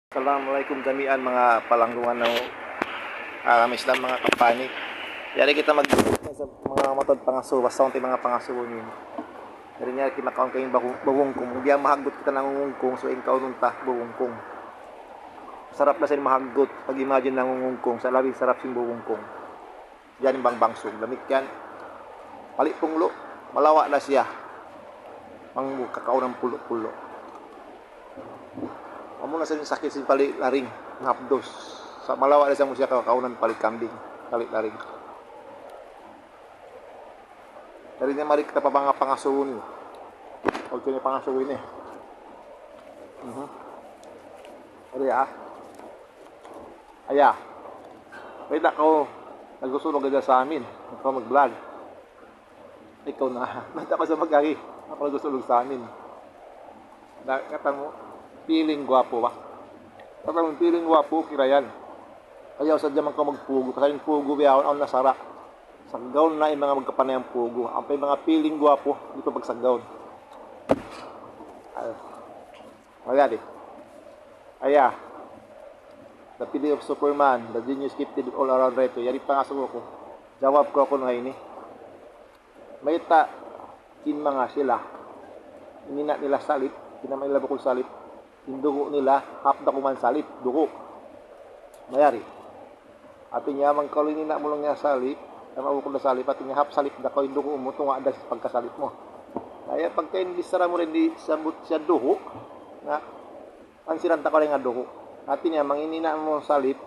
Assalamualaikum jami'an mga palanggungan ng Islam mga kampani. Yari kita mag sa mga matod pangasuwas sa unti mga pangasuwon yun. Yari niya kinakaon kayong bagungkong. Hindi mahagot kita ng ngungkong so ikaw nunta bagungkong. Sarap na sin mahagot pag imagine ng ngungkong sa labing sarap sin bagungkong. Yan bang bangsog lamig yan. Palit punglo, malawa na siya. Pang kakaon ng pulo-pulo. Amo na sa sakit sin pali laring ngapdos. Sa malawa na siya mo siya kakaunan pali kambing, pali laring. Dari niya mari kita pa pangasuon. Huwag niya pangasuon eh. Ari Aya. Wait ako. Nagsusunog ka sa amin. Ikaw mag-vlog. Ikaw na. Nata ka sa mag-ari. Ako nagsusunog sa amin. Nakata mo. Piling gwapo ba? Kapag piling gwapo, kirayan. Ayaw sa diyan ka magpugo. Kasi yung pugo biyaw ang nasara. Saggaw na yung mga magkapanay ang pugo. Ang mga piling gwapo, dito pag saggaw. Magadi. Aya. The Pili of Superman, the genius gifted all around reto. Yari pangaso ko. Jawab ko ako ngayon eh. May kin mga sila. Inina nila salit. Kinamay nila bakul salit. Indugo nila, hap na kuman salit, dugo. Mayari. Ato niya, magkalunin na mo lang niya salit, na mabukol na salit, ato niya hap salit na ko, indugo mo, tunga ada sa pagkasalit mo. Kaya pagka hindi sara mo rin di sabot siya dugo, na pansiran ta ko rin nga dugo. Ato niya, manginina mo salit,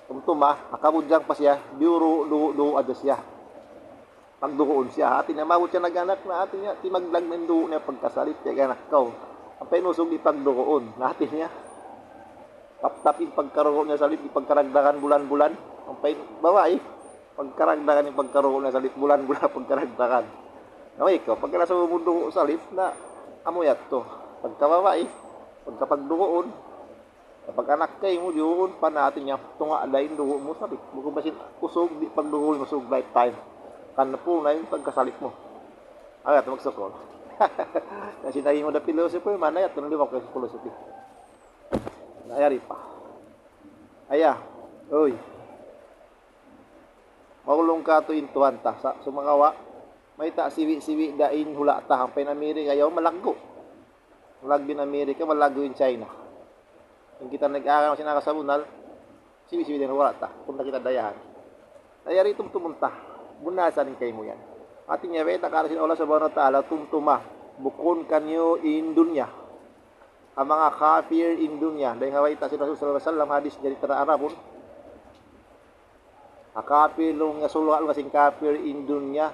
tumtuma, akabudyang pa siya, biuro, dugo ada siya. Pagdugoon siya, ato niya, mabot siya naganak na ato niya, timaglag ng dugo niya pagkasalit, kaya ganak ka. Ang pinusog di pagdugoon natin niya. Taptapin pagkaroon niya salit, ipagkaragdagan bulan-bulan. Ang babae, pagkaragdagan yung pagkaroon niya salit, bulan-bulan pagkaragdagan. Naway ko, pagka nasa mundo salit na amuyat to. Pagkababae, pagkapagdugoon, kapag anak kayo mo, yun pa natin niya, tunga alayin dugo mo salit. Bukong basin, usog, di pagdugoon mo, usog lifetime. Kan na po na yung pagkasalit mo. Agat, magsukol. Kasi naging mo na philosophy, manayat, tanong liwak kayo sa philosophy. Nayari pa. Aya, oy. Maulong ka to intuan ta. Sa sumakawa, may ta siwi-siwi dain hula ta. Ang pinamiri kayo, malaggo. Malaggo in Amerika, malaggo in China. Yung kita nag-aaral sinakasabunal, siwi-siwi din hula ta. Kung kita dayahan. Nayari itong tumunta. Bunasan kayo mo yan. Ating niya, weta karasin Allah subhanahu wa ta'ala, tumtuma, bukon kanyo in dunya. Ang mga kafir in dunya. Dahil haway ta si Rasul sallallahu alaihi wasallam, hadis dari tara Arabun. Kafir nung nasuluhan kasing kafir in dunya,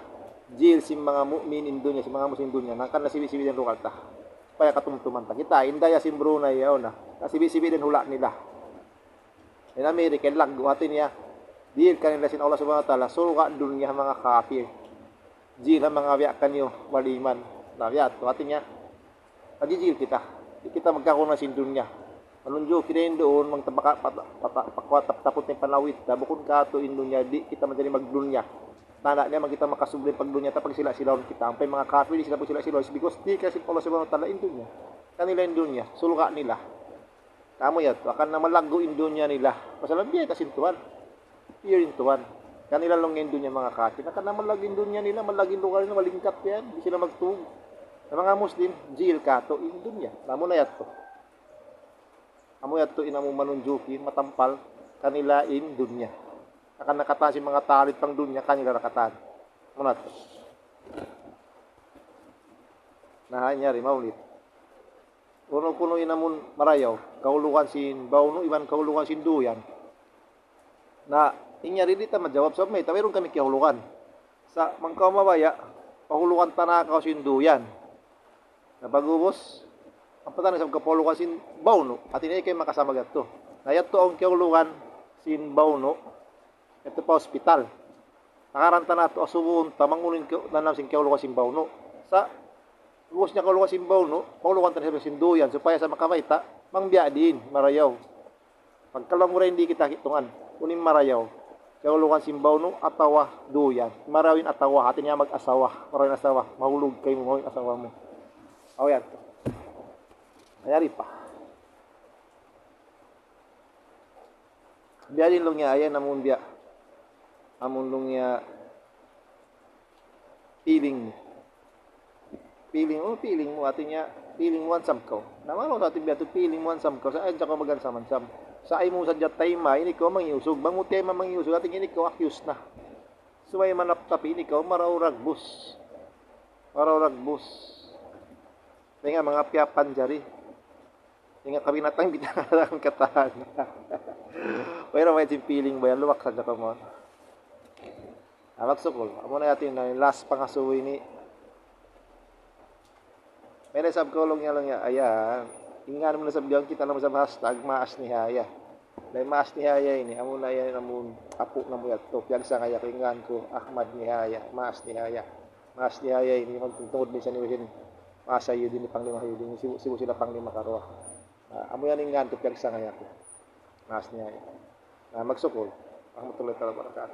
jil si mga mu'min in dunya, si mga muslim in dunya. Nangkan na sibi-sibi din rukal ta. Kaya katumtuman ta. Kita, indaya si Brunei yaw na. Sibi-sibi din hula nila. In Amerika, laggo atin niya, jil kanila sin Allah subhanahu wa ta'ala, suruka dunya mga kafir. Jil ang mga biyak kanyo, waliman. Nabiyat, atin niya, pag-jil kita. Di kita magkakunan sin dunya. Manunjo, kinayin doon, tapot ng panawit. Bukod ka ito in dunya, di kita madali magdunya. Tana niya, magkita makasubli pag dunya, tapag sila-silaon kita. Ang mga kafir, di sila po sila-silaon. Because di kasi Allah subhanahu wa ta'ala in dunya. Kanila in dunya, sulga nila. Kamo yan, akan na malago in dunya nila. Masalang biya, kasintuan. Fear in tuwan. Kanila lang in dunya mga kafir. Akan na malagin dunya nila, malagin lugar nila, malingkat yan. Di sila magtug. Sa mga Muslim, jil ka to in dunya. Namo na yato. Amo yato inamo manunjuki, matampal, kanila in dunya. Akan nakatan si mga talit pang dunya, kanila nakatan. Muna to. Nahanyari, maulit. Kuno-kuno inamon marayaw, kaulukan sin bauno, iban kaulukan sin duyan. Na, inyari dita majawab sa may, tawiron kami kahulukan. Sa mangkaw mabaya, pahulukan tanakaw sin duyan. Napagubos, ang patanan sa kapulukan sin bauno, at inay kayo makasama gato. Nayat to ang kahulukan sin bauno, ito pa hospital. Nakaranta na ito, asubun, tamang unin nanam sin kahulukan sin bauno. Sa ubos niya kahulukan sin bauno, pahulukan tanakaw sin duyan, supaya sa makamayta, mangbiya din, marayaw. Pagkalang mo rin hindi kita hitungan, unin marayaw. Kahulukan sin bauno, atawa, duyan. Marawin atawa, atin niya mag-asawa, marawin asawa, mahulog kayo mo, asawa mo. Oh, yan. Nangyari pa. Biya din long ya ayan namun biya. Amun long ya piling mo. Piling mo atin ya piling mo ansam ko. Naman mo atin biya to piling mo ansam ko. Sa ayan sa ko magansam ansam. Sa ay mo sa jatay ma ini ko mangyusog. Bangutay ma mangyusog atin ini ko akyus na. Suway manaptapi ini ko marauragbus. Marauragbus. Kaya nga mga piyapan jari. Kaya nga kabinatang bitangarang katahan. Pero may piling ba yan? Luwak sa ko mo. Magsukol. Amo na natin na last pangasuwi ni. May nasab ko lang niya. Ayan. Ingan mo na sabihan kita naman sa hashtag maas ni Haya. Dahil maas ni Haya ini. Amo na yan namun apo na mo yato. Piyagsa kaya kingan ko Ahmad ni Haya. Maas ni Haya. Maas ni Haya ini. Magtungtungod din sa niwasin. Maasa yun din ni Panglima yun din. Sibo sila Panglima Karoa. Amo yan ingan ko piyagsa kaya ko. Maas ni Haya. Magsukol. Ang tuloy talaga ka.